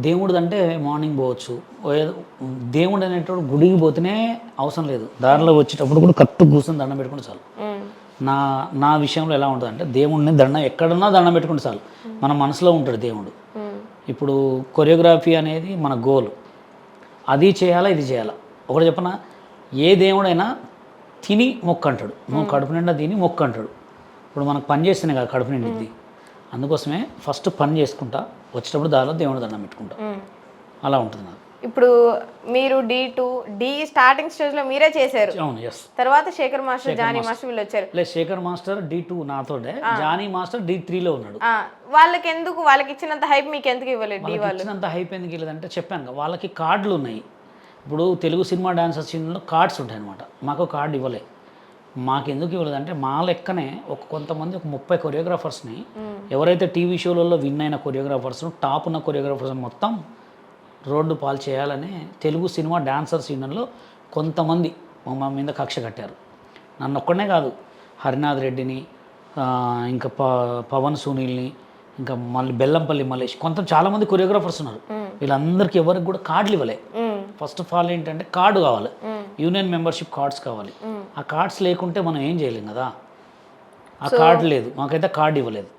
దేవుడిది అంటే మార్నింగ్ పోవచ్చు. దేవుడు అనేటప్పుడు గుడికి పోతేనే అవసరం లేదు, దారిలో వచ్చేటప్పుడు కూడా కరెక్ట్ కూర్చొని దండం పెట్టుకుంటే చాలు. నా నా విషయంలో ఎలా ఉంటుంది అంటే దేవుడిని ఎక్కడున్నా దండం పెట్టుకుంటే చాలు, మన మనసులో ఉంటాడు దేవుడు. ఇప్పుడు కొరియోగ్రఫీ అనేది మన గోల్, అది చేయాలా ఇది చేయాలా. ఒకటి చెప్పనా, ఏ దేవుడైనా తిని మొక్కు అంటాడు, నువ్వు కడుపు నిండా తిని మొక్కు అంటాడు. ఇప్పుడు మనకు పని చేస్తేనే కదా కడుపు నిండిద్ది. అందుకోసమే ఫస్ట్ పని చేసుకుంటా, వచ్చేటప్పుడు దారిలో దేవుడు దండం పెట్టుకుంటా, అలా ఉంటుంది నాకు. ఇప్పుడు మీరు డి స్టార్టింగ్ స్టేజ్ లో మీరే చేశారు. అవును, ఎస్. తర్వాత శేఖర్ మాస్టర్, జానీ మాస్టర్ వీళ్ళు వచ్చారు. లేదు, శేఖర్ మాస్టర్ D2 నాతోటే, జానీ మాస్టర్ D3లో ఉన్నాడు. వాళ్ళకి ఇచ్చినంత హైప్ మీకు ఎందుకు ఇవ్వలేదు? డి వాళ్ళు ఇచ్చినంత హైప్ ఎందుకు ఇవ్వలేదంటే చెప్పాను కదా, వాళ్ళకి కార్డులు ఉన్నాయి. ఇప్పుడు తెలుగు సినిమా డాన్సర్స్ ఛానల్లో కార్డ్స్ ఉంటాయి అనమాట, మాకు కార్డు ఇవ్వలే. మాకు ఎందుకు ఇవ్వలేదంటే మా లెక్కనే కొంతమంది 30 కొరియోగ్రాఫర్స్ని, ఎవరైతే టీవీ షోలలో విన్ అయిన కొరియోగ్రాఫర్స్, టాప్ ఉన్న కొరియోగ్రాఫర్స్ మొత్తం రోడ్డు పాలు చేయాలని తెలుగు సినిమా డాన్సర్స్ యూనియన్లో కొంతమంది మా మీద కక్ష కట్టారు. నన్ను ఒక్కడనే కాదు, హరినాథ్ రెడ్డిని, ఇంకా పవన్ సునీల్ని, ఇంకా మళ్ళీ బెల్లంపల్లి మల్లేష్, చాలామంది కొరియోగ్రాఫర్స్ ఉన్నారు. వీళ్ళందరికీ ఎవరికి కూడా కార్డులు ఇవ్వలే. ఫస్ట్ ఆఫ్ ఆల్ ఏంటంటే కార్డు కావాలి, యూనియన్ మెంబర్షిప్ కార్డ్స్ కావాలి. ఆ కార్డ్స్ లేకుంటే మనం ఏం చేయలేం కదా. ఆ కార్డు లేదు, మాకైతే కార్డు ఇవ్వలేదు.